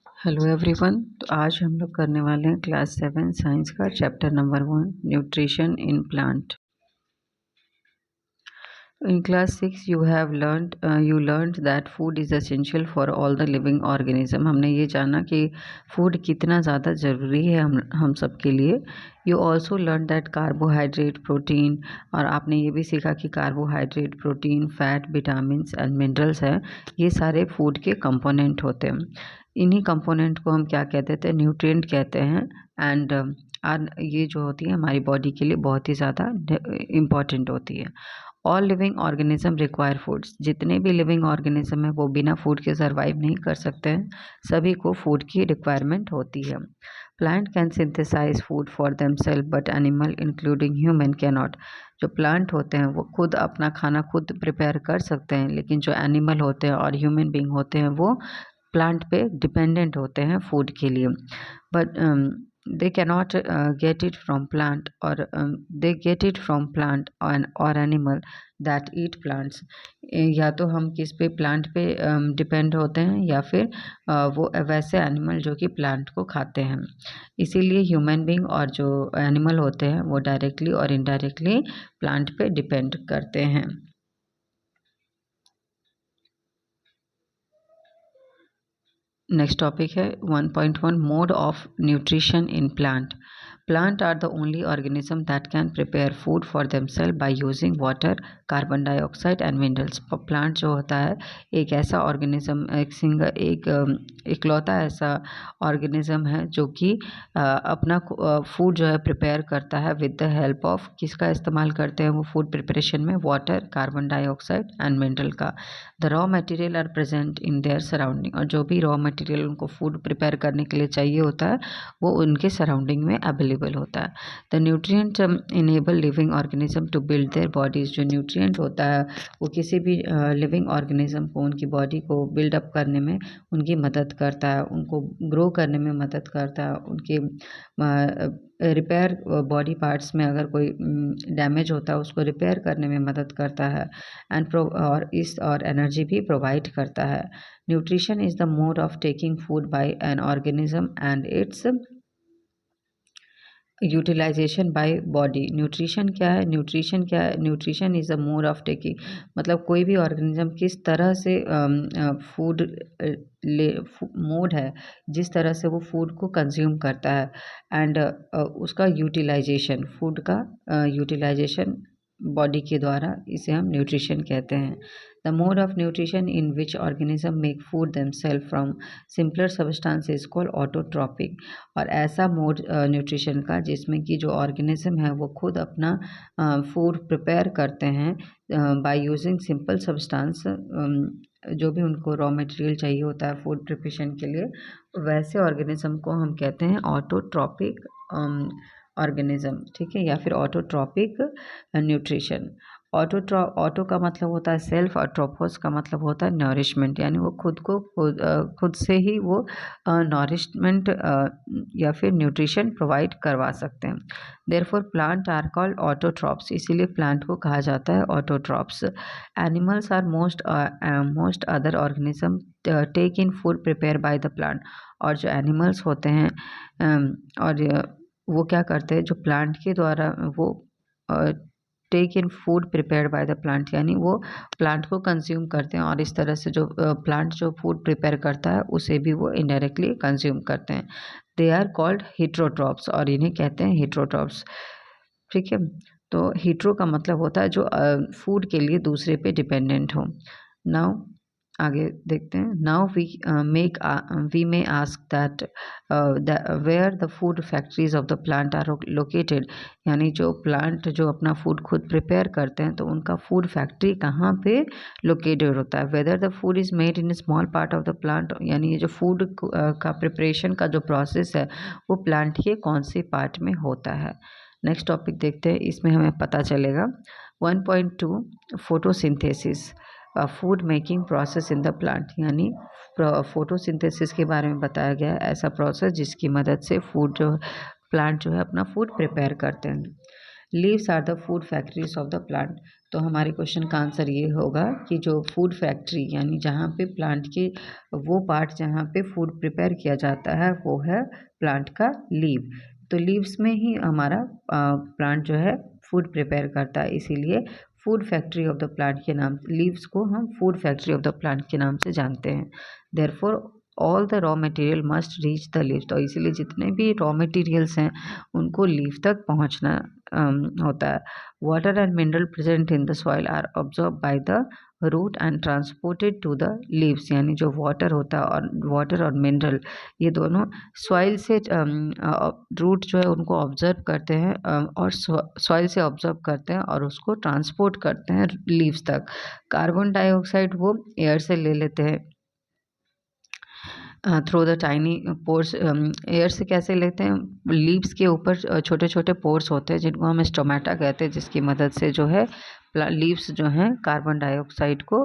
Hello everyone. तो आज हम लोग करने वाले हैं क्लास 7 साइंस का chapter number 1 nutrition in plant. In class 6 you learned that food is essential for all the living organism। हमने ये जाना कि फूड कितना ज़्यादा ज़रूरी है हम सब के लिए। You also learn that carbohydrate protein, और आपने ये भी सीखा कि carbohydrate protein fat vitamins and minerals हैं, ये सारे फूड के कंपोनेंट होते हैं। इन्हीं कंपोनेंट को हम क्या कहते थे, न्यूट्रिएंट कहते हैं। एंड ये जो होती है हमारी बॉडी के लिए बहुत ही ज़्यादा इम्पॉर्टेंट होती है। All living organism require foods, जितने भी लिविंग ऑर्गेनिज्म है वो बिना फूड के सर्वाइव नहीं कर सकते हैं, सभी को फूड की रिक्वायरमेंट होती है। Plant can synthesise food for themselves but animal including human can not. जो प्लांट होते हैं वो खुद अपना खाना खुद प्रिपेयर कर सकते हैं, लेकिन जो एनिमल होते हैं और ह्यूमन बींग होते हैं वो प्लांट पे डिपेंडेंट होते हैं फूड के लिए। But they cannot get it from plant, or they get it from plant or animal that eat plants। या तो हम किस पे प्लांट पे डिपेंड होते हैं या फिर वो वैसे एनिमल जो कि प्लांट को खाते हैं। इसीलिए ह्यूमन बींग और जो एनिमल होते हैं वो डायरेक्टली और इनडायरेक्टली प्लांट पे डिपेंड करते हैं। नेक्स्ट टॉपिक है 1.1 mode of nutrition in plant. Plant are the only organism that can prepare food for themselves by using water, carbon dioxide and minerals. Plant जो होता है एक ऐसा ऑर्गेनिज्म, एक इकलौता ऐसा ऑर्गेनिज्म है जो कि अपना फूड जो है प्रिपेयर करता है विद द हेल्प ऑफ, किसका इस्तेमाल करते हैं वो फूड प्रिपरेशन में, water, carbon dioxide and mineral का। The raw material are present in their surrounding, और जो भी रॉ मटेरियल उनको फूड प्रिपेयर करने के लिए चाहिए होता है वो उनके सराउंडिंग में अवेलेबल होता है। The nutrient enable living organism to build their bodies. जो न्यूट्रिएंट होता है वो किसी भी लिविंग ऑर्गेनिज्म को, उनकी बॉडी को बिल्डअप करने में उनकी मदद करता है, उनको ग्रो करने में मदद करता है, उनके रिपेयर बॉडी पार्ट्स में अगर कोई डैमेज होता है उसको रिपेयर करने में मदद करता है, और एनर्जी भी प्रोवाइड करता है। Nutrition is the mode of taking food by an organism and its utilisation by body. Nutrition क्या है, nutrition is a mode of taking, मतलब कोई भी ऑर्गेनिज्म किस तरह से फूड ले मोड है जिस तरह से वो फूड को कंज्यूम करता है, एंड उसका यूटिलाइजेशन, फूड का यूटिलाइजेशन बॉडी के द्वारा, इसे हम न्यूट्रिशन कहते हैं। The mode of nutrition in which organism make food themselves from simpler substance is called autotrophic. और ऐसा मोड न्यूट्रिशन का जिसमें कि जो ऑर्गेनिज्म है वो खुद अपना फूड प्रिपेयर करते हैं बाय यूजिंग सिंपल सब्सटेंस, जो भी उनको रॉ मटेरियल चाहिए होता है फूड प्रिपरेशन के लिए, वैसे ऑर्गेनिज्म को हम कहते हैं ऑटोट्रॉपिक ऑर्गेनिज्म, ठीक है, या फिर ऑटोट्रॉपिक न्यूट्रिशन। ऑटो का मतलब होता है सेल्फ, और ट्रोपोस का मतलब होता है नरिशमेंट, यानी वो खुद से ही वो नरिशमेंट या फिर न्यूट्रिशन प्रोवाइड करवा सकते हैं। Therefore plant are called autotrophs, इसीलिए प्लांट को कहा जाता है autotrophs. Animals are most other organism take in food prepare by the plant. और जो एनिमल्स होते हैं और वो क्या करते हैं, जो प्लांट के द्वारा वो take in food prepared by the plant, यानी वो प्लांट को कंज्यूम करते हैं, और इस तरह से जो प्लांट जो फूड प्रिपेयर करता है उसे भी वो इनडायरेक्टली कंज्यूम करते हैं। दे आर कॉल्ड हिट्रोट्रॉप्स, और इन्हें कहते हैं हिट्रोट्रॉप्स, ठीक है। तो हिट्रो का मतलब होता है जो फूड के लिए दूसरे पे डिपेंडेंट हो। नाउ आगे देखते हैं। Now we may ask that where the food factories of the plant are located, यानी जो प्लांट जो अपना फूड खुद प्रिपेयर करते हैं तो उनका फूड फैक्ट्री कहाँ पे लोकेटेड होता है। Whether the food is made in small part of the plant, यानी ये जो फूड का प्रिपरेशन का जो प्रोसेस है वो प्लांट के कौन से पार्ट में होता है। नेक्स्ट टॉपिक देखते हैं, इसमें हमें पता चलेगा 1.2 photosynthesis, food making process in the plant, यानी फोटोसिंथेसिस के बारे में बताया गया है, ऐसा प्रोसेस जिसकी मदद से फूड जो प्लांट जो है अपना फूड प्रिपेयर करते हैं। Leaves are the food factories of the plant. तो हमारे क्वेश्चन का आंसर ये होगा कि जो फूड फैक्ट्री यानी जहाँ पे प्लांट के वो पार्ट जहाँ पे फूड प्रिपेयर किया जाता है वो है प्लांट का लीव। तो लीव्स में ही हमारा प्लांट जो है फूड प्रिपेयर करता है, इसीलिए food factory of the plant के नाम, लीव्स को हम food factory of the plant के नाम से जानते हैं। Therefore all the raw material must reach the leave. तो इसीलिए जितने भी रॉ मटेरियल्स हैं उनको लीव तक पहुंचना होता है। Water and mineral present in the soil are absorb by the root and transported to the leaves. यानी जो वाटर होता है और वाटर और मिनरल ये दोनों सॉइल से रूट जो है उनको ऑब्जर्व करते हैं और सॉइल से ऑब्जर्व करते हैं और उसको ट्रांसपोर्ट करते हैं लीव्स तक। कार्बन डाइऑक्साइड वो एयर से ले लेते हैं through the tiny pores. Air से कैसे लेते हैं? लीव्स के ऊपर छोटे छोटे पोर्स होते हैं जिनको हम स्टोमेटा कहते हैं, जिसकी मदद से जो है लीव्स जो हैं कार्बन डाइऑक्साइड को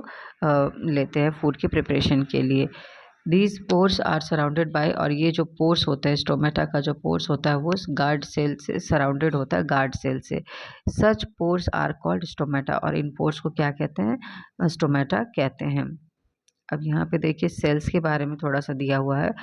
लेते हैं फूड के प्रिपरेशन के लिए। These pores are surrounded by, और ये जो पोर्स होता है स्टोमेटा का जो पोर्स होता है वो गार्ड सेल से सराउंडेड होता है, गार्ड सेल से। सच पोर्स आर कॉल्ड स्टोमेटा, और इन पोर्स को क्या कहते हैं? स्टोमेटा कहते हैं। अब यहाँ पे देखिए सेल्स के बारे में थोड़ा सा दिया हुआ है।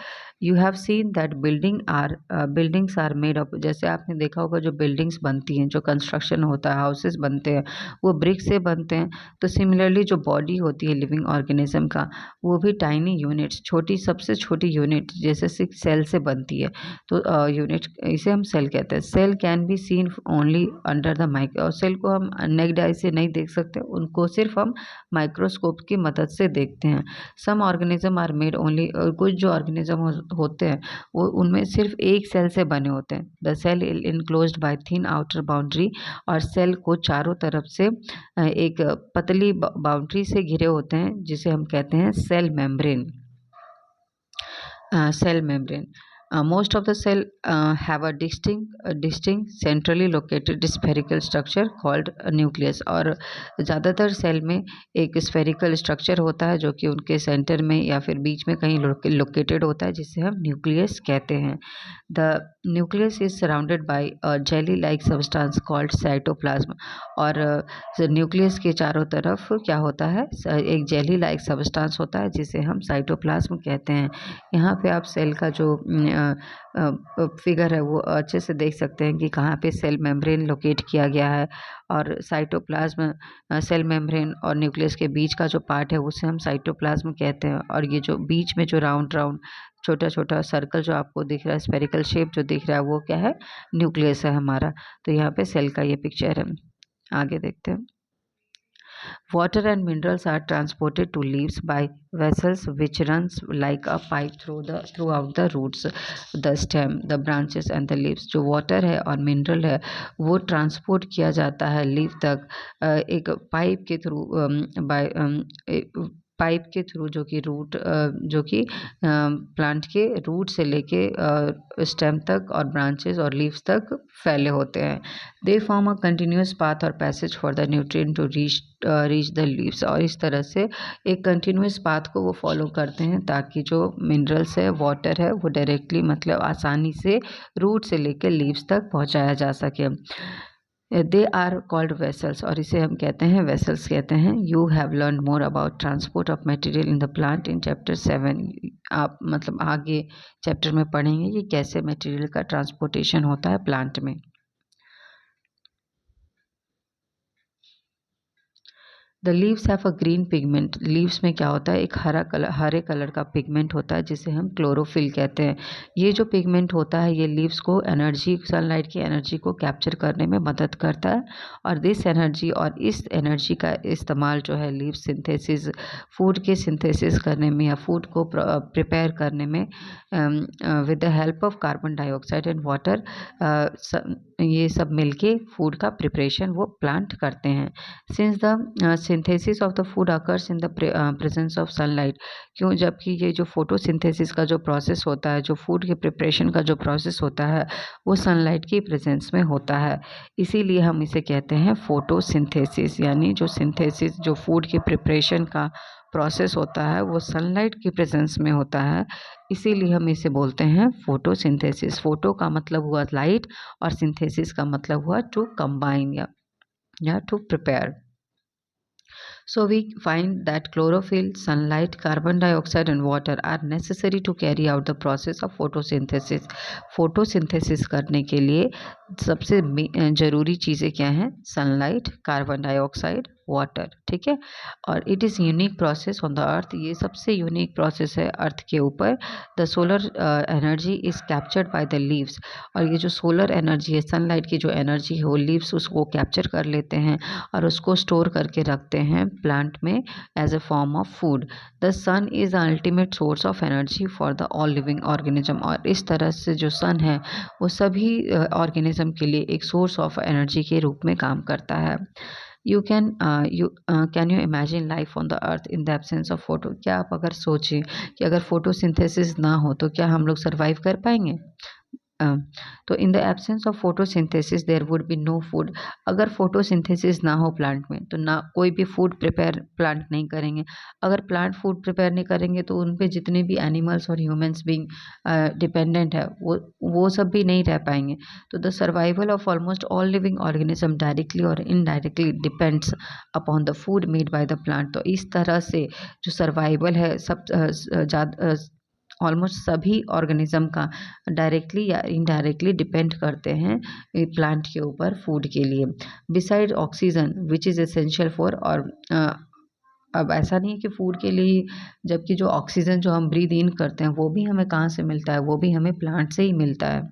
You have seen that buildings are made of, जैसे आपने देखा होगा जो बिल्डिंग्स बनती हैं, जो कंस्ट्रक्शन होता है, हाउसेस बनते हैं, वो ब्रिक से बनते हैं। तो सिमिलरली जो बॉडी होती है लिविंग ऑर्गेनिज्म का वो भी टाइनी यूनिट्स, छोटी सबसे छोटी यूनिट जैसे 6 सेल से बनती है। तो यूनिट इसे हम सेल कहते हैं। Cell can be seen only under the micro, और सेल को हम नेक्ड आई से नहीं देख सकते, उनको सिर्फ हम माइक्रोस्कोप की मदद से देखते हैं। Some organism are made only, कुछ जो ऑर्गेनिज्म होते हैं वो उनमें सिर्फ एक सेल से बने होते हैं। The cell enclosed by thin outer boundary, और सेल को चारों तरफ से एक पतली बाउंड्री से घिरे होते हैं जिसे हम कहते हैं cell membrane. Cell membrane. Most of the cell have a distinct centrally located spherical structure called nucleus, और ज़्यादातर सेल में एक स्फेरिकल स्ट्रक्चर होता है जो कि उनके सेंटर में या फिर बीच में कहीं लोकेटेड होता है जिसे हम न्यूक्लियस कहते हैं। The nucleus is surrounded by a jelly like substance called cytoplasm, और न्यूक्लियस के चारों तरफ क्या होता है? एक जेली लाइक सब्सटेंस होता है जिसे हम साइटोप्लाज्म कहते हैं। यहाँ पे आप सेल का जो फिगर है वो अच्छे से देख सकते हैं कि कहाँ पे सेल मेम्ब्रेन लोकेट किया गया है, और साइटोप्लाज्म सेल मेम्ब्रेन और न्यूक्लियस के बीच का जो पार्ट है उसे हम साइटोप्लाज्म कहते हैं। और ये जो बीच में जो राउंड राउंड छोटा छोटा सर्कल जो आपको दिख रहा है, स्फेरिकल शेप जो दिख रहा है वो क्या है? न्यूक्लियस है हमारा। तो यहाँ पे सेल का ये पिक्चर है। आगे देखते हैं। Water and minerals are transported to leaves by vessels which runs like a pipe throughout the roots, the stem, the branches and the leaves. जो water है और mineral है वो transport किया जाता है लीफ तक एक पाइप के थ्रू, पाइप के थ्रू जो कि रूट जो कि प्लांट के रूट से लेके स्टेम तक और ब्रांचेस और लीव्स तक फैले होते हैं। They form a continuous path और passage for the nutrient to reach the leaves, और इस तरह से एक कंटिन्यूस पाथ को वो फॉलो करते हैं ताकि जो मिनरल्स है, वाटर है, वो डायरेक्टली मतलब आसानी से रूट से लेकर लीव्स तक पहुंचाया जा सके। दे आर कॉल्ड वेसल्स, और इसे हम कहते हैं वेसल्स कहते हैं। You have learn more about transport of material in the plant in chapter 7। आप मतलब आगे चैप्टर में पढ़ेंगे कि कैसे मटेरियल का ट्रांसपोर्टेशन होता है प्लांट में। The leaves have a green pigment, leaves में क्या होता है? एक हरे कलर का पिगमेंट होता है जिसे हम क्लोरोफिल कहते हैं। ये जो पिगमेंट होता है ये लीव्स को एनर्जी, सनलाइट की एनर्जी को कैप्चर करने में मदद करता है, और दिस एनर्जी और इस एनर्जी का इस्तेमाल जो है लीव सिंथेसिस, फूड के सिंथेसिस करने में या फूड को प्रिपेयर करने में with the help of carbon dioxide and water, ये सब मिलके फूड का प्रिपरेशन वो प्लांट करते हैं। Since the synthesis of the food occurs in the presence of sunlight, क्यों? जबकि ये जो फोटोसिंथेसिस का जो प्रोसेस होता है, जो फूड के प्रिपरेशन का जो प्रोसेस होता है वो सनलाइट की प्रेजेंस में होता है, इसीलिए हम इसे कहते हैं फोटोसिंथेसिस। यानी जो सिंथेसिस, जो फूड के प्रिपरेशन का प्रोसेस होता है वो सनलाइट की प्रेजेंस में होता है, इसीलिए हम इसे बोलते हैं फोटोसिंथेसिस। फोटो का मतलब हुआ लाइट और सिंथेसिस का मतलब हुआ टू कंबाइन या to prepare. So we find that chlorophyll, sunlight, carbon dioxide and water are necessary to carry out the process of photosynthesis. Photosynthesis करने के लिए सबसे ज़रूरी चीज़ें क्या हैं? सनलाइट, कार्बन डाइऑक्साइड, वाटर, ठीक है। और it is unique process on the earth, ये सबसे यूनिक प्रोसेस है अर्थ के ऊपर। The solar energy is captured by the leaves, और ये जो सोलर एनर्जी है, सनलाइट की जो एनर्जी है, वो लीव्स उसको कैप्चर कर लेते हैं और उसको स्टोर करके रखते हैं प्लांट में as a form of food. The sun is the ultimate source of energy for the all living organism, और इस तरह से जो सन है वो सभी ऑर्गेनिज्म के लिए एक सोर्स ऑफ एनर्जी के रूप में काम करता है। Can you imagine life on the earth in the absence of photo? क्या आप अगर सोचें कि अगर फोटोसिंथेसिस ना हो तो क्या हम लोग सर्वाइव कर पाएंगे? तो in the absence of photosynthesis there would be no food. अगर फोटोसिंथेसिस ना हो प्लांट में तो ना कोई भी फूड प्रिपेयर प्लांट नहीं करेंगे। अगर प्लांट फूड प्रिपेयर नहीं करेंगे तो उन पे जितने भी एनिमल्स और ह्यूमंस बीइंग डिपेंडेंट है वो सब भी नहीं रह पाएंगे। तो the survival of almost all living organism directly और indirectly depends upon the food made by the plant. तो इस तरह से जो सर्वाइवल है सब ऑलमोस्ट सभी ऑर्गेनिज्म का डायरेक्टली या इनडायरेक्टली डिपेंड करते हैं प्लांट के ऊपर फूड के लिए। Beside oxygen which is essential for, और अब ऐसा नहीं है कि फूड के लिए, जबकि जो ऑक्सीजन जो हम ब्रीद इन करते हैं वो भी हमें कहाँ से मिलता है? वो भी हमें प्लांट से ही मिलता है।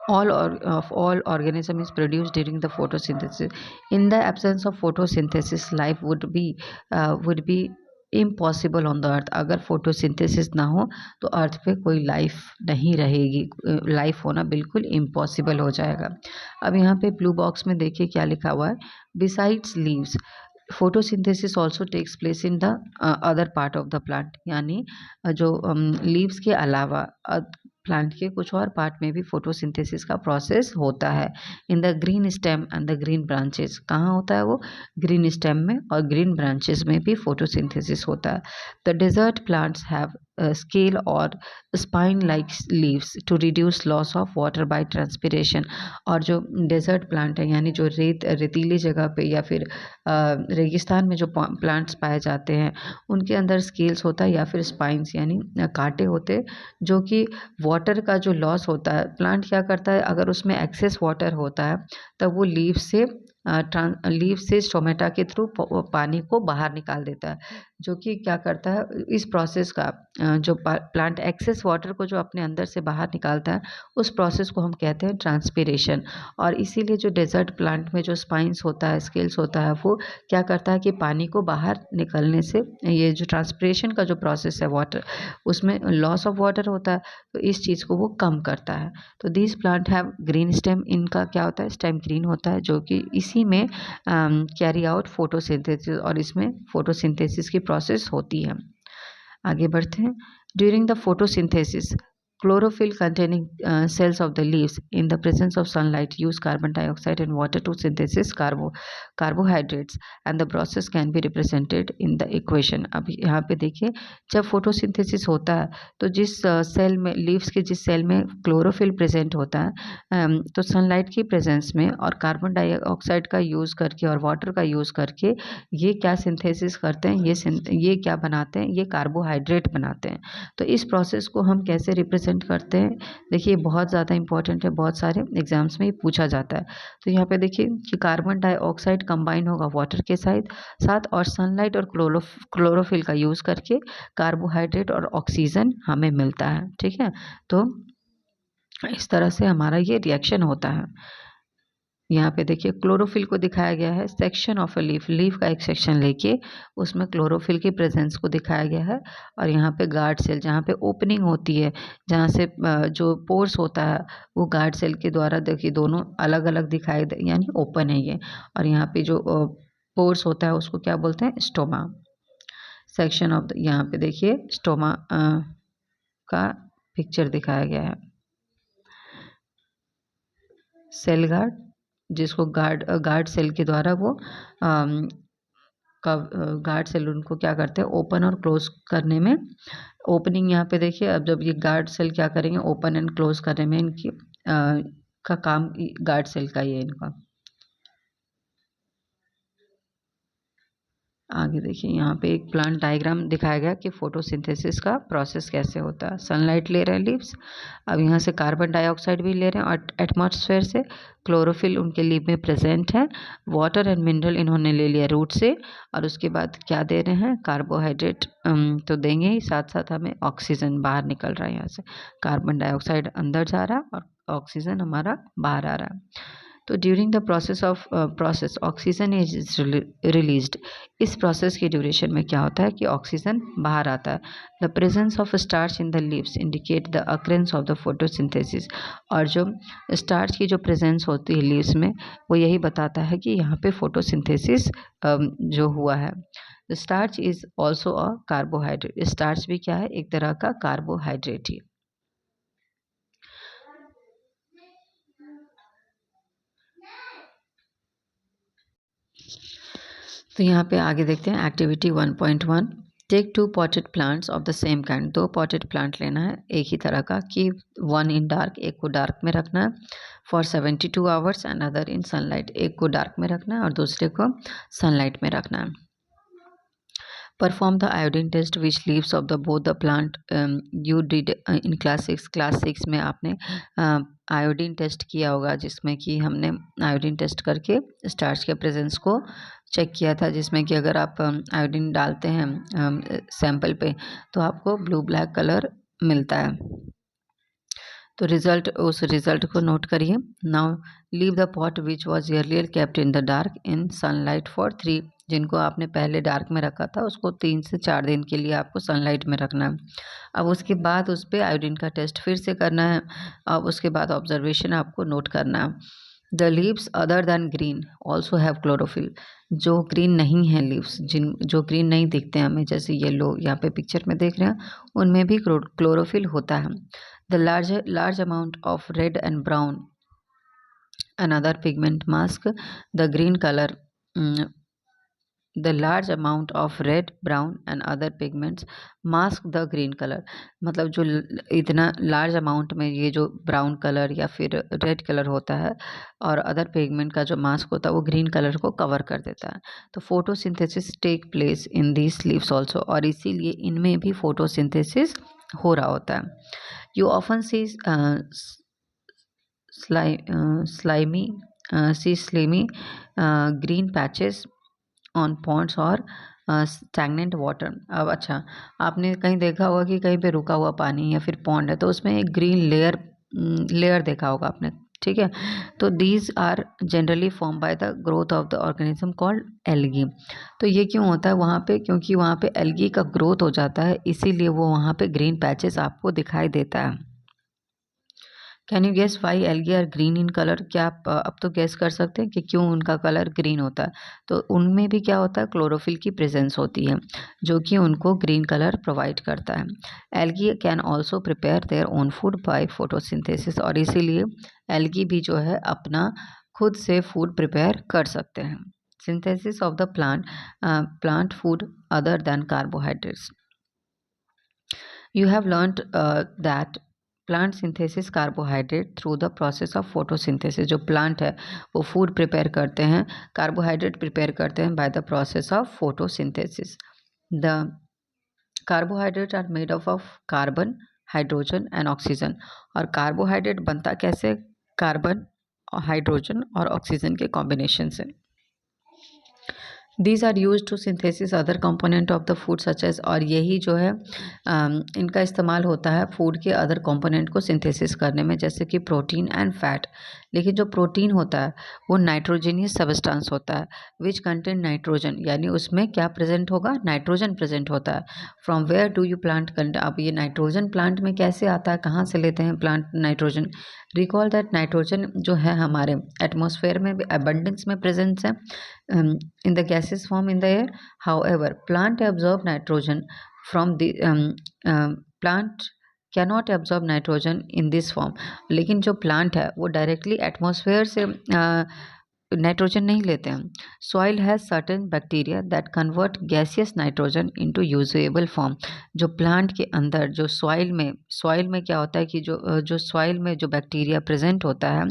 All organism is produced during the photosynthesis. In the absence of photosynthesis, life would be impossible on the earth. अगर फोटोसिंथेसिस ना हो तो अर्थ पे कोई लाइफ नहीं रहेगी, लाइफ होना बिल्कुल इम्पॉसिबल हो जाएगा। अब यहाँ पे ब्लू बॉक्स में देखिए क्या लिखा हुआ है। Besides leaves photosynthesis also takes place in the other part of the plant, यानी जो लीव्स के अलावा प्लांट के कुछ और पार्ट में भी फोटोसिंथेसिस का प्रोसेस होता है। In the green stem and the green branches, कहाँ होता है वो? ग्रीन स्टेम में और ग्रीन ब्रांचेस में भी फोटोसिंथेसिस होता है। The desert plants have scale और spine like leaves to reduce loss of water by transpiration. और जो डेजर्ट प्लांट है, यानी जो रेतीली जगह पे या फिर रेगिस्तान में जो प्लांट्स पाए जाते हैं उनके अंदर स्केल्स होता है या फिर स्पाइंस यानी कांटे होते हैं, जो कि वाटर का जो लॉस होता है, प्लांट क्या करता है अगर उसमें एक्सेस वाटर होता है तब वो लीव से स्टोमेटा के थ्रू पानी को बाहर निकाल देता है, जो कि क्या करता है इस प्रोसेस का जो प्लांट एक्सेस वाटर को जो अपने अंदर से बाहर निकालता है उस प्रोसेस को हम कहते हैं ट्रांसपीरेशन। और इसीलिए जो डेजर्ट प्लांट में जो स्पाइंस होता है, स्केल्स होता है, वो क्या करता है कि पानी को बाहर निकलने से, ये जो ट्रांसपीरेशन का जो प्रोसेस है वाटर, उसमें लॉस ऑफ वाटर होता है, तो इस चीज़ को वो कम करता है। तो this plant have green stem, इनका क्या होता है? स्टेम ग्रीन होता है, जो कि इसी में कैरी आउट फोटोसिंथेसिस, और इसमें फोटोसिंथेसिस की प्रोसेस होती है। आगे बढ़ते हैं। During the photosynthesis chlorophyll containing cells of the leaves in the presence of sunlight use carbon dioxide and water to synthesis carbohydrates, and the process can be represented in the equation। अब यहाँ पे देखिए जब photosynthesis होता है तो जिस cell में, लीव्स के जिस सेल में क्लोरोफिल प्रेजेंट होता है, तो सनलाइट की प्रेजेंस में और कार्बन डाइऑक्साइड का यूज़ करके और वाटर का यूज़ करके ये क्या सिंथेसिस करते हैं, ये क्या बनाते हैं? ये कार्बोहाइड्रेट बनाते हैं। तो इस प्रोसेस को हम कैसे रिप्रेजेंट करते हैं? देखिए बहुत ज़्यादा इंपॉर्टेंट है, बहुत सारे एग्जाम्स में पूछा जाता है। तो यहाँ पे देखिए कि कार्बन डाइऑक्साइड कंबाइन होगा वाटर के साथ और सनलाइट और क्लोरोफिल का यूज़ करके कार्बोहाइड्रेट और ऑक्सीजन हमें मिलता है, ठीक है। तो इस तरह से हमारा ये रिएक्शन होता है। यहाँ पे देखिए क्लोरोफिल को दिखाया गया है, सेक्शन ऑफ अ लीफ का एक सेक्शन लेके उसमें क्लोरोफिल की प्रेजेंस को दिखाया गया है। और यहाँ पे गार्ड सेल, जहाँ पे ओपनिंग होती है, जहाँ से जो पोर्स होता है वो गार्ड सेल के द्वारा देखिए दोनों अलग अलग दिखाई दे, यानी ओपन है ये। और यहाँ पे जो पोर्स होता है उसको क्या बोलते हैं? स्टोमा। सेक्शन ऑफ यहाँ पे देखिए स्टोमा का पिक्चर दिखाया गया है। सेल गार्ड, जिसको गार्ड सेल के द्वारा वो का गार्ड सेल उनको क्या करते हैं, ओपन और क्लोज करने में। ओपनिंग यहाँ पे देखिए, अब जब ये गार्ड सेल क्या करेंगे, ओपन एंड क्लोज करने में इनकी का काम गार्ड सेल का ही है इनका। आगे देखिए, यहाँ पे एक प्लांट डायग्राम दिखाया गया कि फोटोसिंथेसिस का प्रोसेस कैसे होता है। सनलाइट ले रहे हैं लीव्स, अब यहाँ से कार्बन डाइऑक्साइड भी ले रहे हैं और एटमॉस्फेयर से, क्लोरोफिल उनके लीव में प्रेजेंट है, वाटर एंड मिनरल इन्होंने ले लिया रूट से, और उसके बाद क्या दे रहे हैं, कार्बोहाइड्रेट तो देंगे ही, साथ साथ हमें ऑक्सीजन बाहर निकल रहा है यहाँ से, कार्बन डाइऑक्साइड अंदर जा रहा है और ऑक्सीजन हमारा बाहर आ रहा है। तो during the process oxygen is released. इस प्रोसेस की ड्यूरेशन में क्या होता है कि ऑक्सीजन बाहर आता है। The presence of starch in the leaves indicate the occurrence of the photosynthesis. और जो स्टार्च की जो प्रेजेंस होती है लीव्स में, वो यही बताता है कि यहाँ पे फोटोसिंथेसिस जो हुआ है। Starch is also a carbohydrate. Starch भी क्या है, एक तरह का कार्बोहाइड्रेट ही। तो यहाँ पे आगे देखते हैं activity 1.1। Take 2 potted plants of the same kind. 2 potted plant लेना है एक ही तरह का, कि 1 इन डार्क, एक को डार्क में रखना है, for 72 hours and other in sunlight. एक को डार्क में रखना है और दूसरे को सनलाइट में रखना है। Perform the iodine test which leaves of the both the plant you did in class 6। Class 6 में आपने आयोडीन टेस्ट किया होगा, जिसमें कि हमने आयोडीन टेस्ट करके स्टार्च के प्रेजेंस को चेक किया था, जिसमें कि अगर आप आयोडीन डालते हैं सैंपल पे तो आपको ब्लू ब्लैक कलर मिलता है। तो रिजल्ट, उस रिजल्ट को नोट करिए। Now leave the pot which was earlier kept in the dark in sunlight for 3। जिनको आपने पहले डार्क में रखा था उसको 3 से 4 दिन के लिए आपको सनलाइट में रखना है। अब उसके बाद उस पर आयोडीन का टेस्ट फिर से करना है। अब उसके बाद ऑब्जर्वेशन आपको नोट करना है। The leaves other than green also have chlorophyll. जो ग्रीन नहीं है लीव्स, जो ग्रीन नहीं दिखते हैं हमें, जैसे येलो यहाँ पे पिक्चर में देख रहे हैं, उनमें भी क्लोरोफिल होता है। The large amount of red and brown another pigment mask the green color. mm, the large amount of red, brown and other pigments mask the green color। मतलब जो इतना लार्ज अमाउंट में ये जो ब्राउन कलर या फिर red colour होता है और अदर पिगमेंट का जो मास्क होता है वो ग्रीन कलर को कवर कर देता है। तो photosynthesis take place in these leaves also, और इसीलिए इनमें भी फोटोसिंथेसिस हो रहा होता है। You often see slimy green patches on ponds और स्टैगनेंट वाटर। अब अच्छा, आपने कहीं देखा होगा कि कहीं पे रुका हुआ पानी या फिर पॉन्ड है तो उसमें एक ग्रीन लेयर देखा होगा आपने, ठीक है। तो these are generally form by the growth of the organism called algae. तो ये क्यों होता है वहाँ पे, क्योंकि वहाँ पे एल्गी का ग्रोथ हो जाता है, इसीलिए वो वहाँ पे ग्रीन पैचेस आपको दिखाई देता है। Can you guess why algae are green in colour. क्या आप अब तो गेस कर सकते हैं कि क्यों उनका कलर ग्रीन होता है। तो उनमें भी क्या होता है, क्लोरोफिल की प्रेजेंस होती है जो कि उनको ग्रीन कलर प्रोवाइड करता है। Algae can also prepare their own food by photosynthesis, और इसीलिए एल्गी भी जो है अपना खुद से फूड प्रिपेयर कर सकते हैं। Synthesis of the plant food other than carbohydrates. You have learned that plant synthesis carbohydrate through the process of photosynthesis. जो प्लांट है वो फूड प्रिपेयर करते हैं, कार्बोहाइड्रेट प्रिपेयर करते हैं by the process of photosynthesis. The carbohydrate are made of carbon, hydrogen and oxygen. और carbohydrate बनता कैसे, कार्बन, हाइड्रोजन और ऑक्सीजन के कॉम्बिनेशन से। These are use to synthesis other component of the food such as. और यही जो है इनका इस्तेमाल होता है फूड के अदर कंपोनेंट को सिंथेसिस करने में, जैसे कि प्रोटीन एंड फैट। लेकिन जो प्रोटीन होता है वो नाइट्रोजनियस सबस्टांस होता है विच कंटेन नाइट्रोजन, यानी उसमें क्या प्रेजेंट होगा, नाइट्रोजन प्रेजेंट होता है। From where do you plant कंट। अब ये नाइट्रोजन प्लांट में कैसे आता है, कहाँ से लेते हैं plant nitrogen. Recall that nitrogen जो है हमारे एटमॉस्फेयर में भी अबंडेंस में प्रेजेंस है in the gaseous form in the air. However, plant absorb nitrogen from the plant cannot absorb nitrogen in this form। लेकिन जो प्लांट है वो डायरेक्टली एटमॉस्फेयर से नाइट्रोजन नहीं लेते हैं। Soil has certain bacteria that convert gaseous nitrogen into usable form. जो plant के अंदर जो सॉइल में क्या होता है कि जो सॉइल में जो बैक्टीरिया प्रेजेंट होता है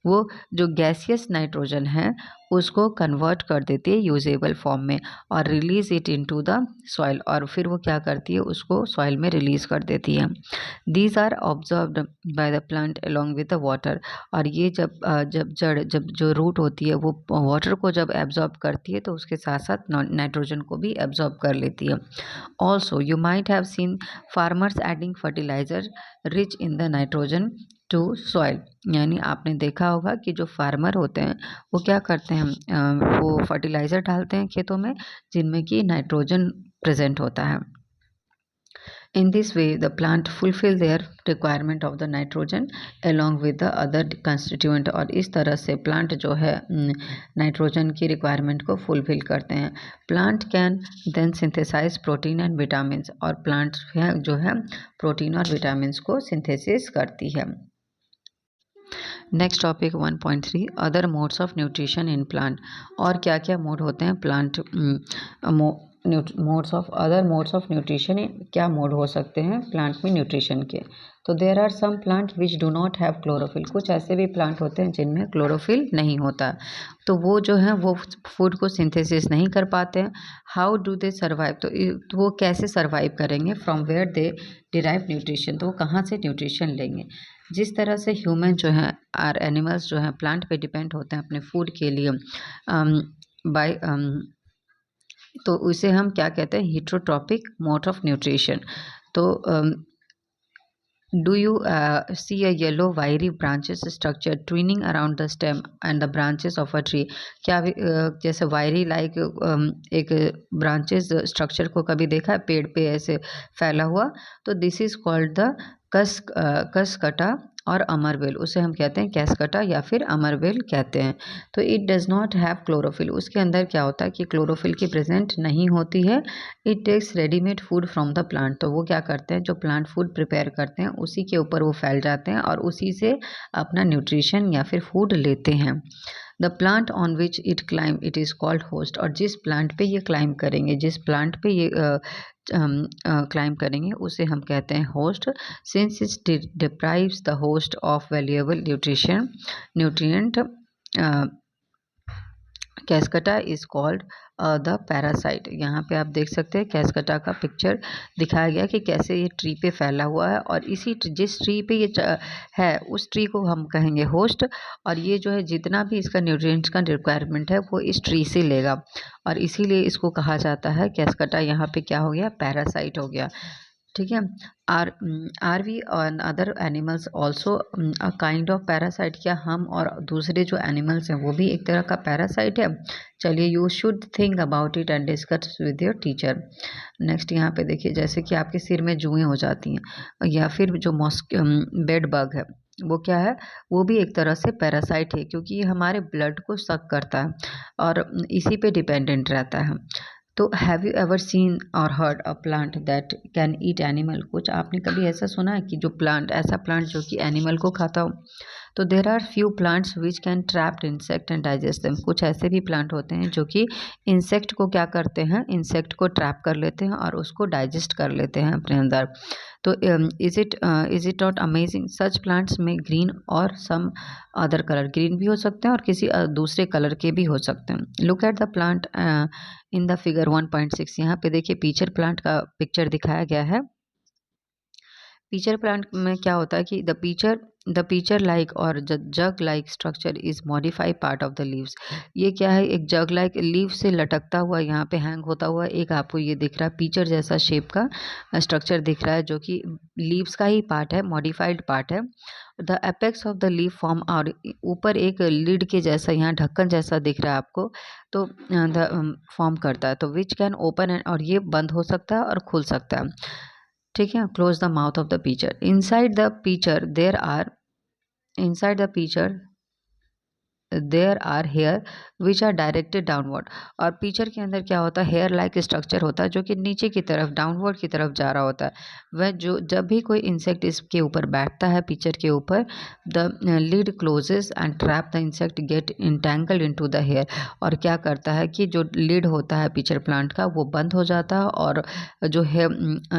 वो जो गैसियस नाइट्रोजन है उसको कन्वर्ट कर देती है यूजेबल फॉर्म में और release it into the soil, और फिर वो क्या करती है उसको सॉइल में रिलीज कर देती है। These are observed by the plant along with the water. और ये जब जो रूट होती है वो वाटर को जब एब्जॉर्ब करती है तो उसके साथ साथ नाइट्रोजन को भी एब्जॉर्ब कर लेती है। Also you might have seen farmers adding fertiliser rich in the nitrogen to soil. यानी आपने देखा होगा कि जो फार्मर होते हैं वो क्या करते हैं, वो फर्टिलाइज़र डालते हैं खेतों में जिनमें कि नाइट्रोजन प्रेजेंट होता है। In this way, the plant fulfill their requirement of the nitrogen along with the other constituent। और इस तरह से प्लांट जो है नाइट्रोजन की रिक्वायरमेंट को फुलफिल करते हैं। Plant can then synthesise protein and vitamin. और प्लांट जो है प्रोटीन और विटामिन को सिंथेसिस करती है। Next topic 1.3 other modes of nutrition in plant. और क्या क्या मोड होते हैं plant modes of other modes of nutrition. क्या मोड हो सकते हैं प्लांट में न्यूट्रिशन के। तो there are some plant which do not have chlorophyll. कुछ ऐसे भी प्लांट होते हैं जिनमें क्लोरोफिल नहीं होता, तो वो जो है वो फूड को सिंथेसिस नहीं कर पाते हैं। हाउ डू दे सर्वाइव, तो वो कैसे सर्वाइव करेंगे। From where they derive nutrition, तो वो कहाँ से न्यूट्रिशन लेंगे। जिस तरह से ह्यूमन जो है आर एनिमल्स जो है प्लांट पे डिपेंड होते हैं अपने फूड के लिए बाय तो उसे हम क्या कहते हैं हेटेरोट्रॉपिक मोड ऑफ न्यूट्रिशन। तो do you see a yellow wiry branches structure twining around the stem and the branches of a tree। क्या जैसे वायरी लाइक एक ब्रांचेस स्ट्रक्चर को कभी देखा है पेड़ पे ऐसे फैला हुआ, तो this is called the Cuscuta और अमरवेल। उसे हम कहते हैं कैसकटा या फिर अमरवेल कहते हैं। तो it does not have chlorophyll. उसके अंदर क्या होता है कि क्लोरोफिल की प्रेजेंट नहीं होती है। It takes readymade food from the plant. तो वो क्या करते हैं जो प्लांट फूड प्रिपेयर करते हैं उसी के ऊपर वो फैल जाते हैं और उसी से अपना न्यूट्रिशन या फिर फूड लेते हैं। The plant on which it climb it is called host. और जिस प्लांट पे ये क्लाइम करेंगे, जिस प्लांट पे ये क्लाइम करेंगे उसे हम कहते हैं host. Since it deprives the host of valuable nutrient cuscuta is called the parasite. यहाँ पे आप देख सकते हैं कैसकटा का पिक्चर दिखाया गया कि कैसे ये ट्री पे फैला हुआ है और जिस ट्री पे ये है उस ट्री को हम कहेंगे होस्ट। और ये जो है जितना भी इसका न्यूट्रिएंट्स का रिक्वायरमेंट है वो इस ट्री से लेगा और इसीलिए इसको कहा जाता है कैसकटा। यहाँ पे क्या हो गया पैरासाइट हो गया। ठीक है। आर वी और other animals also a kind of parasite. क्या हम और दूसरे जो एनिमल्स हैं वो भी एक तरह का पैरासाइट है। चलिए you should think about it and discuss with your teacher. Next यहाँ पे देखिए जैसे कि आपके सिर में जुएँ हो जाती हैं या फिर जो बेड बग है वो क्या है, वो भी एक तरह से पैरासाइट है क्योंकि ये हमारे ब्लड को सक करता है और इसी पे डिपेंडेंट रहता है। तो हैव यू एवर सीन और heard a plant that can eat animal. कुछ आपने कभी ऐसा सुना है कि जो प्लांट ऐसा प्लांट जो कि एनिमल को खाता हो। तो there are few plants which can trapped insect and digest them. कुछ ऐसे भी प्लांट होते हैं जो कि इंसेक्ट को क्या करते हैं, इंसेक्ट को ट्रैप कर लेते हैं और उसको डाइजेस्ट कर लेते हैं अपने अंदर। तो is it not amazing. Such plants में ग्रीन और सम अदर कलर, ग्रीन भी हो सकते हैं और किसी दूसरे कलर के भी हो सकते हैं। Look at the plant in the figure 1.6। यहाँ पे देखिए पीचर प्लांट का पिक्चर दिखाया गया है। पीचर प्लांट में क्या होता है कि द पीचर लाइक और jug like structure is modified part of the leaves. ये क्या है, एक जग लाइक लीव से लटकता हुआ यहाँ पे हैंग होता हुआ एक आपको ये दिख रहा है पीचर जैसा शेप का स्ट्रक्चर दिख रहा है जो कि लीव्स का ही पार्ट है, मॉडिफाइड पार्ट है। The apex of the leave form और ऊपर एक लिड के जैसा यहाँ ढक्कन जैसा दिख रहा है आपको, तो द फॉर्म करता है। तो विच कैन ओपन एंड, और ये बंद हो सकता है और खुल सकता है। ठीक है। Close the mouth of the pitcher. Inside the pitcher there are hair which are directed downward. और पिचर के अंदर क्या होता है, हेयर लाइक स्ट्रक्चर होता है जो कि नीचे की तरफ डाउनवर्ड की तरफ जा रहा होता है। वह जो जब भी कोई इंसेक्ट इसके ऊपर बैठता है पिचर के ऊपर, the lid closes and trap the insect get entangled into the hair. और क्या करता है कि जो लिड होता है पिचर प्लांट का वो बंद हो जाता है और जो है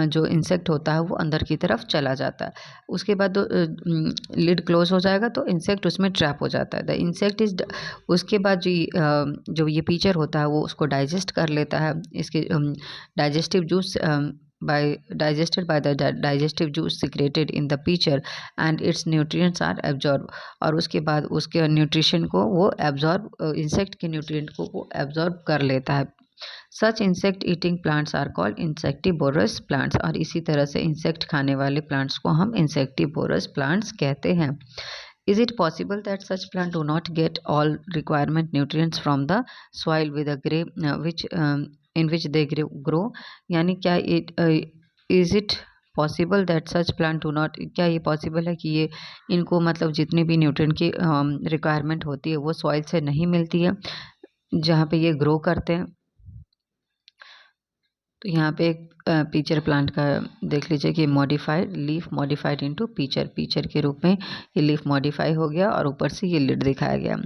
जो इंसेक्ट होता है वो अंदर की तरफ चला जाता है। उसके बाद लिड क्लोज हो जाएगा तो इंसेक्ट उसमें ट्रैप हो जाता है। द इंसेक्ट इज उसके बाद जो ये पिचर होता है वो उसको डाइजेस्ट कर लेता है। इसके digestive juice digested by the digestive juice secreted in the pitcher and its nutrients are absorbed। और उसके बाद उसके न्यूट्रिशन को वो एब्जॉर्ब, इंसेक्ट के न्यूट्रिएंट को वो एब्जॉर्ब कर लेता है। Such insect eating plants are called insectivorous plants. और इसी तरह से इंसेक्ट खाने वाले प्लांट्स को हम इंसेक्टिवोरस प्लांट्स कहते हैं। Is it possible that such plant do not get all requirement nutrients from the soil with a in which they grow? यानी क्या is it possible that such plant do not, क्या ये possible है कि ये इनको मतलब जितने भी न्यूट्रिएंट की रिक्वायरमेंट होती है वो सॉइल से नहीं मिलती है जहाँ पे ये ग्रो करते हैं। तो यहाँ पे एक पिचर प्लांट का देख लीजिए कि modified leaf modified into pitcher, pitcher के रूप में ये लीफ मॉडिफाई हो गया और ऊपर से ये लिड दिखाया गया।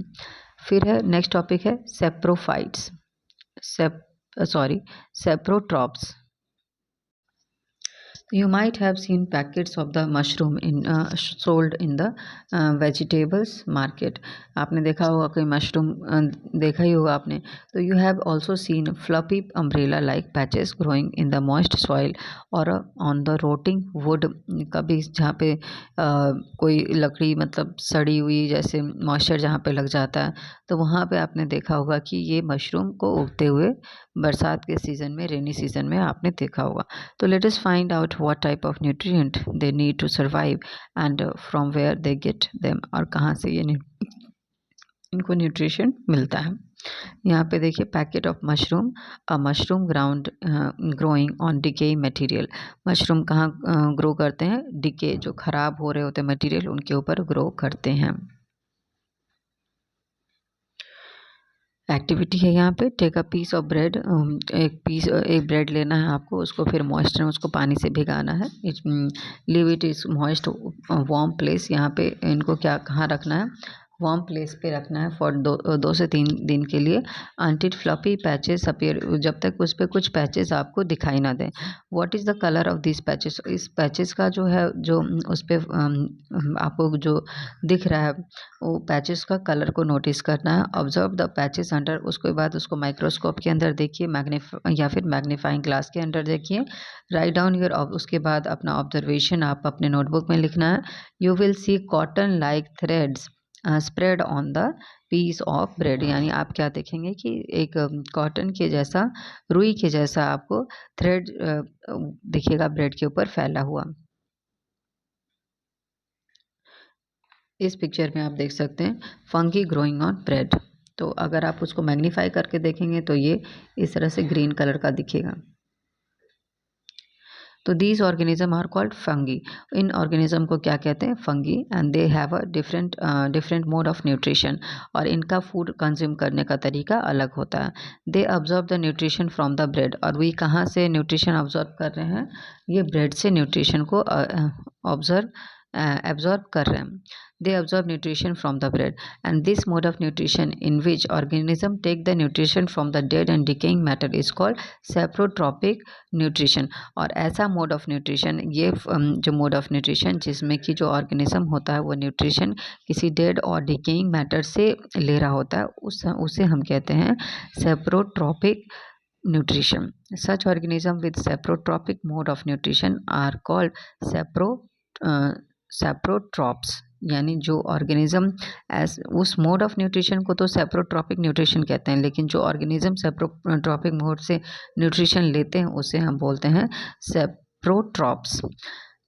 फिर है नेक्स्ट टॉपिक है saprophytes, saprotrophs. You might have seen packets of the mushroom sold in the vegetables market। आपने देखा होगा कोई मशरूम देखा ही होगा आपने। तो you have also seen fluffy umbrella like patches growing in the moist soil or on the rotting wood। कभी जहाँ पे कोई लकड़ी मतलब सड़ी हुई जैसे मॉइस्चर जहाँ पे लग जाता है तो वहाँ पे आपने देखा होगा कि ये मशरूम को उगते हुए बरसात के सीज़न में, रेनी सीज़न में आपने देखा होगा। तो let us find out what type of nutrient they need to survive and from where they get them, और कहाँ से ये इनको न्यूट्रिशन मिलता है। यहाँ पे देखिए packet of mushroom, a mushroom ground growing on decay material. Mushroom कहाँ ग्रो करते हैं, डिके जो खराब हो रहे होते हैं मटेरियल उनके ऊपर ग्रो करते हैं। एक्टिविटी है यहाँ पे, take a piece of bread, एक ब्रेड लेना है आपको, उसको फिर मॉइस्ट में उसको पानी से भिगाना है। Leave it is moist warm place. यहाँ पे इनको क्या कहाँ रखना है, वार्म प्लेस पे रखना है फॉर 2 से 3 दिन के लिए। अनटिल फ्लफी पैचेस अपीयर, जब तक उस पर कुछ पैचेस आपको दिखाई ना दें। What is the colour of this patches, इस पैचेस का जो है जो उस पर आपको जो दिख रहा है वो पैचेस का कलर को नोटिस करना है। ऑब्जर्व द पैचेस अंडर, उसके बाद उसको माइक्रोस्कोप के अंदर देखिए, या फिर मैग्नीफाइंग ग्लास के अंदर देखिए। राइट डाउन योर, उसके बाद अपना ऑब्जर्वेशन आप अपने नोटबुक में लिखना है। You will see cotton like threads spread on the piece of bread. यानी आप क्या देखेंगे कि एक कॉटन के जैसा, रुई के जैसा आपको थ्रेड दिखेगा ब्रेड के ऊपर फैला हुआ। इस पिक्चर में आप देख सकते हैं फंगी ग्रोइंग ऑन ब्रेड। तो अगर आप उसको मैग्नीफाई करके देखेंगे तो ये इस तरह से ग्रीन कलर का दिखेगा। तो these organism are called fungi. इन ऑर्गेनिज्म को क्या कहते हैं, fungi. And they have a different mode of nutrition, और इनका फूड कंज्यूम करने का तरीका अलग होता है। They observe the nutrition from the bread, और वे कहाँ से न्यूट्रिशन ऑब्जर्व कर रहे हैं, ये ब्रेड से न्यूट्रिशन को absorb कर रहे हैं। They absorb nutrition from the bread, and this mode of nutrition in which organism take the nutrition from the dead and decaying matter is called saprotropic nutrition। और ऐसा mode of nutrition, ये जो mode of nutrition जिसमें कि जो organism होता है वो nutrition किसी dead और decaying matter से ले रहा होता है, उसे हम कहते हैं saprotropic nutrition। Such organism with saprotropic mode of nutrition are called saprotrophs. यानी जो ऑर्गेनिज्म उस मोड ऑफ न्यूट्रिशन को तो सेप्रोट्रॉपिक न्यूट्रिशन कहते हैं, लेकिन जो ऑर्गेनिज्म सेप्रोट्रॉपिक मोड से न्यूट्रिशन लेते हैं उसे हम बोलते हैं सेप्रोट्रॉप्स।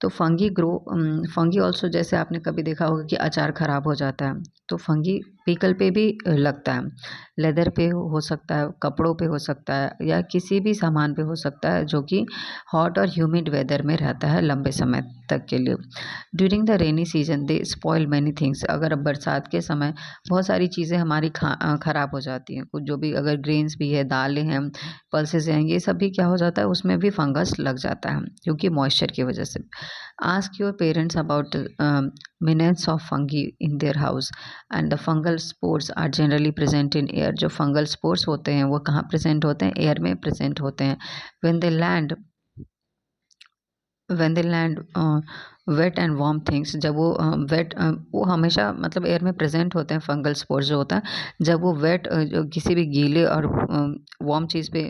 तो फंगी ऑल्सो, जैसे आपने कभी देखा होगा कि अचार खराब हो जाता है, तो फंगी व्हीकल पे भी लगता है, लेदर पे हो सकता है, कपड़ों पे हो सकता है, या किसी भी सामान पे हो सकता है जो कि हॉट और ह्यूमिड वेदर में रहता है लंबे समय तक के लिए। During the rainy season they spoil many things. अगर अब बरसात के समय बहुत सारी चीज़ें हमारी ख़राब हो जाती हैं, कुछ जो भी अगर ग्रेन्स भी है, दालें हैं, पल्सेस हैं, ये सब भी क्या हो जाता है, उसमें भी फंगस लग जाता है क्योंकि मॉइस्चर की वजह से। Ask your parents about menace of fungi in their house and the fungal spores are generally present in air. जो फंगल स्पोर्स होते हैं वो कहाँ प्रेजेंट होते हैं, एयर में प्रेजेंट होते हैं। When they land when they land wet and warm things. जब वो वेट वो हमेशा मतलब एयर में प्रेजेंट होते हैं फंगल स्पोर्स जो होता है। जब वो वेट किसी भी गीले और वार्म चीज़ पे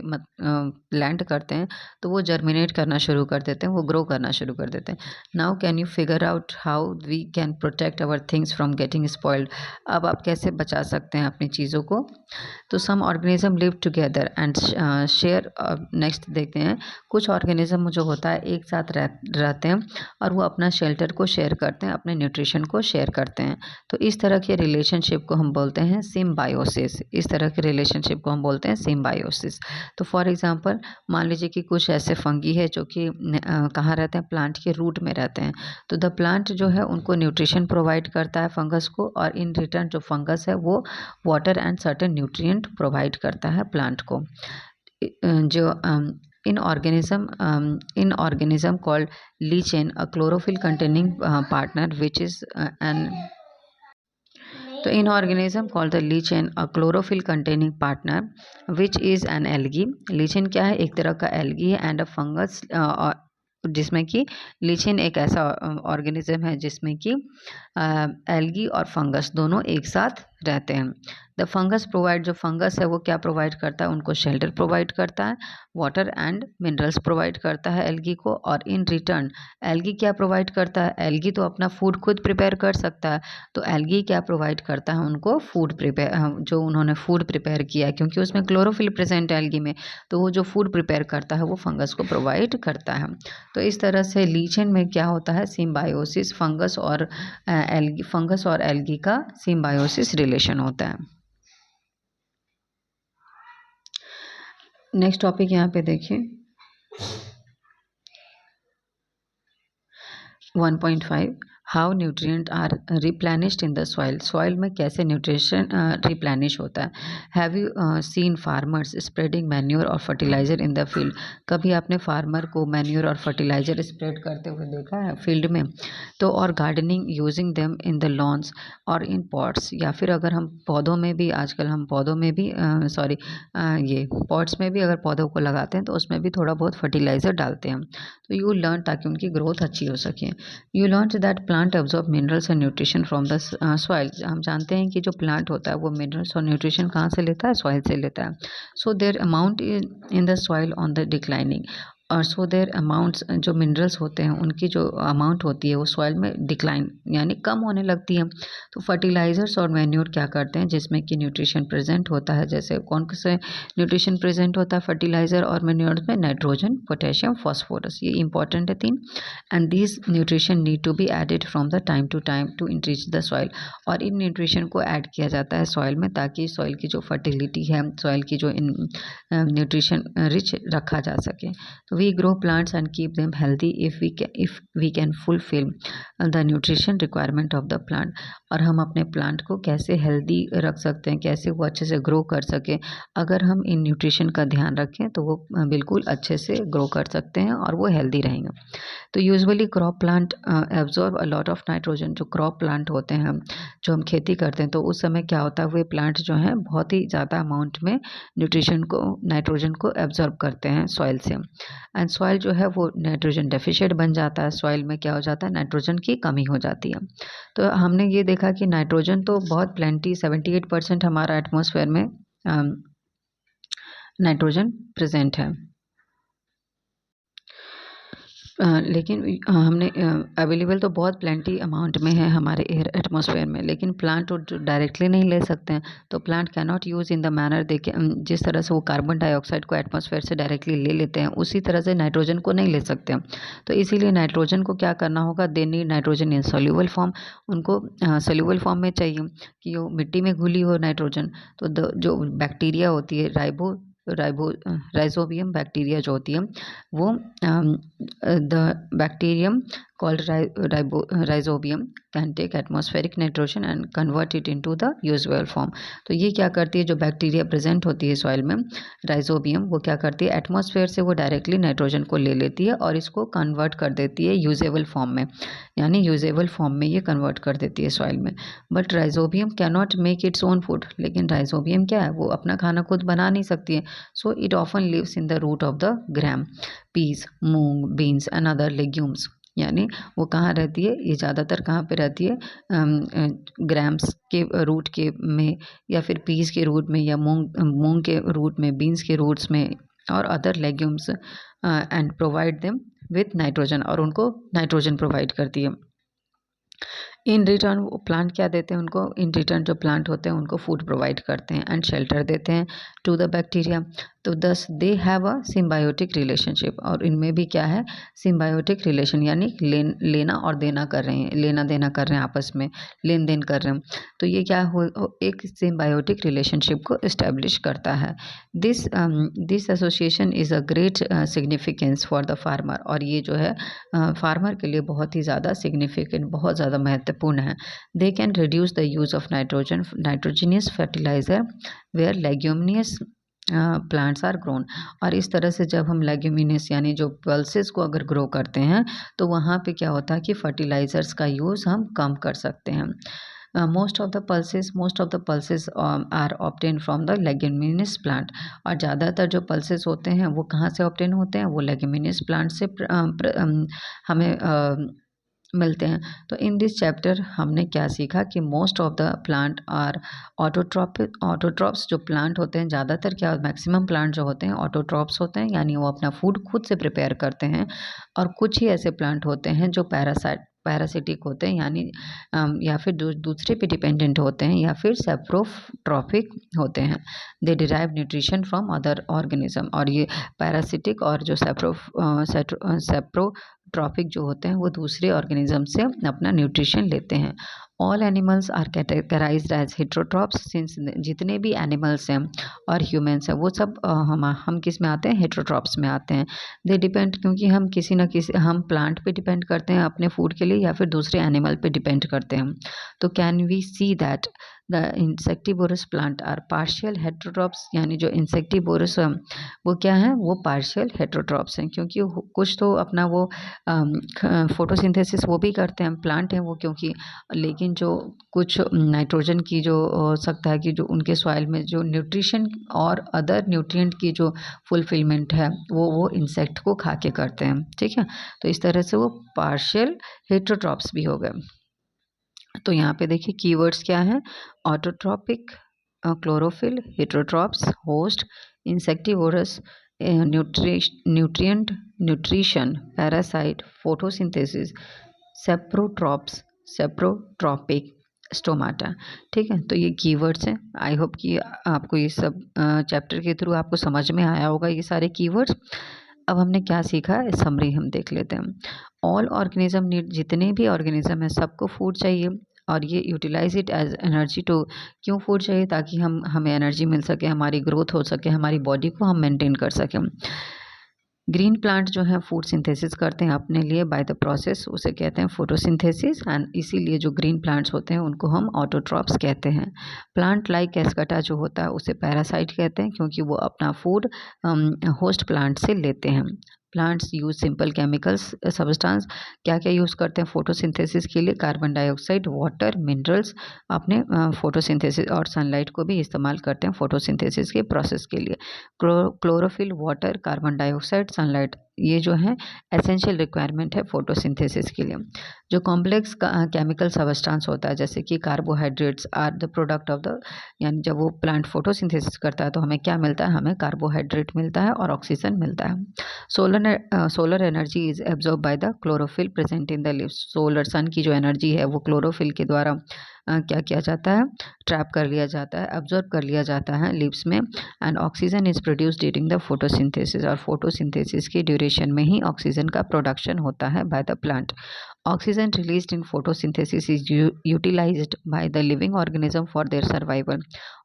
लैंड करते हैं तो वो जर्मिनेट करना शुरू कर देते हैं, वो ग्रो करना शुरू कर देते हैं। Now can you figure out how we can protect our things from getting spoiled. अब आप कैसे बचा सकते हैं अपनी चीज़ों को। तो some organism live together and share. Next देखते हैं, कुछ ऑर्गेनिज्म जो होता है एक साथ रहते हैं और वो अपना शेल्टर को शेयर करते हैं, अपने न्यूट्रिशन को शेयर करते हैं। तो इस तरह के रिलेशनशिप को हम बोलते हैं सिम्बायोसिस। इस तरह के रिलेशनशिप को हम बोलते हैं सिम्बायोसिस। तो फॉर एग्जांपल मान लीजिए कि कुछ ऐसे फंगी है जो कि कहाँ रहते हैं, प्लांट के रूट में रहते हैं। तो द प्लांट जो है उनको न्यूट्रिशन प्रोवाइड करता है फंगस को, और इन रिटर्न जो फंगस है वो water and certain nutrient provide करता है प्लांट को। जो in organism called lichen, a chlorophyll containing partner which is an तो इन organism called the lichen, a chlorophyll containing partner which is an algae। lichen क्या है, एक तरह का एल्गी है, एंड अ फंगस, जिसमें कि lichen एक ऐसा ऑर्गेनिज्म है जिसमें कि एल्गी और फंगस दोनों एक साथ रहते हैं। द फंगस प्रोवाइड, जो फंगस है वो क्या प्रोवाइड करता है, उनको शेल्टर प्रोवाइड करता है, वाटर एंड मिनरल्स प्रोवाइड करता है एल्गी को। और इन रिटर्न एल्गी क्या प्रोवाइड करता है, एल्गी तो अपना फूड खुद प्रिपेयर कर सकता है, तो एल्गी क्या प्रोवाइड करता है उनको, फूड प्रिपेयर, जो उन्होंने फूड प्रिपेयर किया है क्योंकि उसमें क्लोरोफिल प्रेजेंट है एल्गी में, तो वो जो फूड प्रिपेयर करता है वो फंगस को प्रोवाइड करता है। तो इस तरह से लीचन में क्या होता है, सिम्बायोसिस, फंगस और एल्गी का सिम्बायोसिस रिलेशन होता है। नेक्स्ट टॉपिक यहाँ पे देखिए 1.5 how nutrient are replenished in the soil. Soil में कैसे न्यूट्रिशन रिप्लेनिश होता है। Have you seen farmers spreading manure और फर्टिलाइजर इन द फील्ड। कभी आपने फार्मर को मैन्योर और फर्टिलाइजर स्प्रेड करते हुए देखा है फील्ड में। तो और gardening using them in the lawns और इन पॉट्स, या फिर अगर हम पौधों में भी, आजकल हम पौधों में भी ये पॉट्स में भी अगर पौधों को लगाते हैं तो उसमें भी थोड़ा बहुत फर्टिलाइज़र डालते हैं। तो यू लर्न, ताकि उनकी ग्रोथ अच्छी हो सके। You learn that plant absorb minerals and nutrition from the soil. हम जानते हैं कि जो प्लांट होता है वो मिनरल्स और न्यूट्रिशन कहाँ से लेता है, सॉइल से लेता है। So their amount in the soil on the declining, और सो देयर अमाउंट्स, जो मिनरल्स होते हैं उनकी जो अमाउंट होती है वो सॉइल में डिक्लाइन यानी कम होने लगती है। तो फर्टिलाइजर्स और मैन्योर क्या करते हैं, जिसमें कि न्यूट्रिशन प्रेजेंट होता है, जैसे कौन से न्यूट्रिशन प्रेजेंट होता है फर्टिलाइजर और मैन्योर में, नाइट्रोजन, पोटेशियम, फॉस्फोरस, ये इंपॉर्टेंट है तीन। And this nutrition need to be added from the time to time to increase the soil. और इन न्यूट्रिशन को ऐड किया जाता है सॉइल में ताकि सॉइल की जो फर्टिलिटी है, सॉइल की जो न्यूट्रिशन रिच रखा जा सके। तो we grow plants and keep them healthy if we can fulfil the nutrition requirement of the plant. और हम अपने प्लांट को कैसे हेल्दी रख सकते हैं, कैसे वो अच्छे से ग्रो कर सके, अगर हम इन न्यूट्रिशन का ध्यान रखें तो वो बिल्कुल अच्छे से ग्रो कर सकते हैं और वो हेल्दी रहेंगे। तो usually crop plant absorb a lot of nitrogen. जो क्रॉप प्लांट होते हैं, जो हम खेती करते हैं, तो उस समय क्या होता है, वे प्लांट जो हैं बहुत ही ज़्यादा अमाउंट में न्यूट्रिशन को, नाइट्रोजन को एब्जॉर्ब करते हैं सॉइल से। एंड सॉइल जो है वो नाइट्रोजन डेफिशिएंट बन जाता है, सॉइल में क्या हो जाता है, नाइट्रोजन की कमी हो जाती है। तो हमने ये देखा कि नाइट्रोजन तो बहुत प्लेंटी, 78% हमारा एटमॉस्फेयर में नाइट्रोजन प्रेजेंट है। लेकिन हमने अवेलेबल तो बहुत प्लेंटी अमाउंट में है हमारे एयर एटमॉस्फेयर में, लेकिन प्लांट डायरेक्टली नहीं ले सकते हैं। तो plant can not use in the manner देखिए जिस तरह से वो कार्बन डाइऑक्साइड को एटमॉस्फेयर से डायरेक्टली ले लेते हैं, उसी तरह से नाइट्रोजन को नहीं ले सकते हैं। तो इसीलिए नाइट्रोजन को क्या करना होगा, they need nitrogen in soluble form. उनको सोल्यूबल फॉर्म में चाहिए कि वो मिट्टी में घुली हो नाइट्रोजन। तो जो बैक्टीरिया होती है राइजोबियम बैक्टीरिया जो होती है वो the bacterium called rhizobium can take atmospheric nitrogen and convert it into the usual form। तो ये क्या करती है, जो बैक्टीरिया प्रेजेंट होती है सॉइल में राइजोबियम, वो क्या करती है एटमॉस्फेयर से वो डायरेक्टली नाइट्रोजन को ले लेती है और इसको कन्वर्ट कर देती है यूजेबल फॉर्म में, यानी यूजेबल फॉर्म में ये कन्वर्ट कर देती है सॉइल में। But rhizobium can not make its own food, लेकिन राइजोबियम क्या है, वो अपना खाना खुद बना नहीं सकती है। So it often lives in the root of the gram, peas, moong, beans and other legumes. यानी वो कहाँ रहती है, ये ज़्यादातर कहाँ पे रहती है, ग्राम्स के रूट के में, या फिर पीस के रूट में, या मूंग के रूट में, बीन्स के रूट्स में और other legumes, and provide them with nitrogen, और उनको नाइट्रोजन प्रोवाइड करती है। इन रिटर्न वो प्लांट क्या देते हैं उनको, इन रिटर्न जो प्लांट होते हैं उनको फूड प्रोवाइड करते हैं एंड शेल्टर देते हैं टू द बैक्टीरिया। तो दस दे हैव अ सिम्बायोटिक रिलेशनशिप, और इनमें भी क्या है, सिम्बायोटिक रिलेशन, यानी लेना और देना कर रहे हैं, लेना देना कर रहे हैं आपस में, लेन देन कर रहे हैं। तो ये क्या एक सिम्बायोटिक रिलेशनशिप को इस्टेब्लिश करता है। This association is a great significance for the farmer, और ये जो है फार्मर के लिए बहुत ही ज़्यादा सिग्निफिकेंट, बहुत ज़्यादा महत्वपूर्ण है। They can reduce the use of nitrogenous fertilizer where leguminous plants are grown. और इस तरह से जब हम लेग्यूमिनियस यानी जो पल्सेस को अगर ग्रो करते हैं, तो वहाँ पे क्या होता है कि फर्टिलाइज़र्स का यूज़ हम कम कर सकते हैं। Most of the pulses are obtain from the leguminous plant, और ज़्यादातर जो पल्सेस होते हैं वो कहाँ से ऑब्टेन होते हैं, वो लेग्यूमिनियस प्लांट से हमें मिलते हैं। तो इन दिस चैप्टर हमने क्या सीखा कि most of the plant are autotrophs. जो प्लांट होते हैं ज़्यादातर क्या, मैक्सिमम प्लांट जो होते हैं ऑटोट्रॉप्स होते हैं, यानी वो अपना फूड खुद से प्रिपेयर करते हैं। और कुछ ही ऐसे प्लांट होते हैं जो पैरासिटिक होते हैं, यानी या फिर दूसरे पे डिपेंडेंट होते हैं, या फिर सेप्रोट्रॉपिक होते हैं। They derive nutrition from other organism. और ये पैरासिटिक और जो सेप्रोट्रॉपिक जो होते हैं वो दूसरे ऑर्गेनिज्म से अपना न्यूट्रिशन लेते हैं। All animals are categorized as heterotrophs, since जितने भी एनिमल्स हैं और ह्यूमंस हैं वो सब हम किस में आते हैं, हेट्रोट्रॉप्स में आते हैं। दे डिपेंड, क्योंकि हम किसी न किसी, हम प्लांट पे डिपेंड करते हैं अपने फूड के लिए, या फिर दूसरे एनिमल पे डिपेंड करते हैं। तो can we see that the insectivorous plant are partial heterotrophs, यानी जो इंसेक्टिवोरस वो क्या है, वो पार्शियल हेट्रोट्रॉप्स हैं, क्योंकि कुछ तो अपना वो फोटोसिंथेसिस वो भी करते हैं, प्लांट हैं वो, क्योंकि लेकिन जो कुछ नाइट्रोजन की जो हो सकता है कि जो उनके सॉइल में जो न्यूट्रिशन और अदर न्यूट्रिएंट की जो फुलफिलमेंट है वो इंसेक्ट को खा के करते हैं। ठीक है, तो इस तरह से वो पार्शियल हेट्रोट्रॉप्स भी हो गए। तो यहाँ पे देखिए कीवर्ड्स क्या हैं, autotrophic, chlorophyll, heterotrophs, host, insectivorous, nutrient, nutrition, parasite, photosynthesis, saprotrophs, saprotrophic, stomata. ठीक है, तो ये कीवर्ड्स हैं। आई होप कि आपको ये सब चैप्टर के थ्रू आपको समझ में आया होगा ये सारे कीवर्ड्स। अब हमने क्या सीखा है, समरी हम देख लेते हैं। ऑल ऑर्गेनिज्म नीड, जितने भी ऑर्गेनिज्म है सबको फूड चाहिए, और ये utilize it as energy too, क्यों फूड चाहिए, ताकि हमें एनर्जी मिल सके, हमारी ग्रोथ हो सके, हमारी बॉडी को हम मेंटेन कर सकें। ग्रीन प्लांट जो है फूड सिंथेसिस करते हैं अपने लिए बाय द प्रोसेस, उसे कहते हैं फोटोसिंथेसिस, एंड इसीलिए जो ग्रीन प्लांट्स होते हैं उनको हम ऑटोट्रॉप्स कहते हैं। प्लांट लाइक एस्कटा जो होता है उसे पैरासाइट कहते हैं, क्योंकि वो अपना फूड होस्ट प्लांट से लेते हैं। Plants use simple chemicals substance, क्या क्या यूज़ करते हैं फोटोसिंथेसिस के लिए, कार्बन डाइऑक्साइड, वाटर, मिनरल्स, अपने फोटोसिंथेसिस, और सनलाइट को भी इस्तेमाल करते हैं फोटोसिंथेसिस के प्रोसेस के लिए। Chlorophyll, water, carbon dioxide, sunlight, ये जो है एसेंशियल रिक्वायरमेंट है फोटोसिंथेसिस के लिए। जो कॉम्प्लेक्स केमिकल सबस्टांस होता है जैसे कि carbohydrates are the product of the, यानी जब वो प्लांट फोटोसिंथेसिस करता है तो हमें क्या मिलता है, हमें कार्बोहाइड्रेट मिलता है और ऑक्सीजन मिलता है। Solar energy is absorb by the chlorophyll present in the leaves. Solar sun की जो एनर्जी है वो क्लोरोफिल के द्वारा क्या किया जाता है, ट्रैप कर लिया जाता है, एब्जॉर्ब कर लिया जाता है लीव्स में। And oxygen is produce during the photosynthesis, और फोटोसिंथेसिस की ड्यूरेशन में ही ऑक्सीजन का प्रोडक्शन होता है by the plant. Oxygen released in photosynthesis is utilized by the living organism for their survival.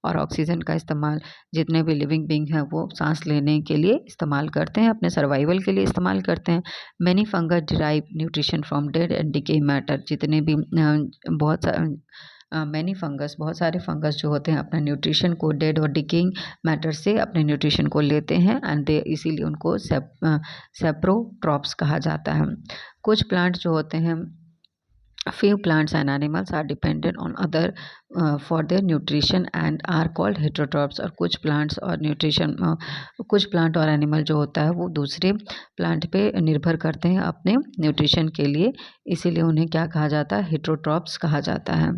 और ऑक्सीजन का इस्तेमाल जितने भी लिविंग बींग हैं वो सांस लेने के लिए इस्तेमाल करते हैं, अपने सर्वाइवल के लिए इस्तेमाल करते हैं। Many fungus derive nutrition from dead and decay matter. जितने भी मैनी फंगस, बहुत सारे फंगस जो होते हैं अपना न्यूट्रिशन को डेड और डिकेइंग मैटर से अपने न्यूट्रिशन को लेते हैं, एंड दे इसीलिए उनको सेप्रोट्रॉप्स कहा जाता है। कुछ प्लांट जो होते हैं, few plants and animals are dependent on other for their nutrition and are called heterotrophs। और कुछ प्लांट्स और न्यूट्रिशन कुछ प्लांट और एनिमल जो होता है वो दूसरे प्लांट पे निर्भर करते हैं अपने न्यूट्रिशन के लिए, इसीलिए उन्हें क्या कहा जाता है, हेटेरोट्रॉप्स कहा जाता है।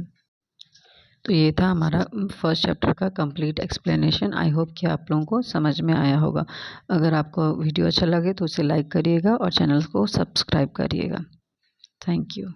तो ये था हमारा फर्स्ट चैप्टर का कंप्लीट एक्सप्लेनेशन। आई होप कि आप लोगों को समझ में आया होगा। अगर आपको वीडियो अच्छा लगे तो उसे लाइक करिएगा और चैनल को सब्सक्राइब करिएगा। Thank you.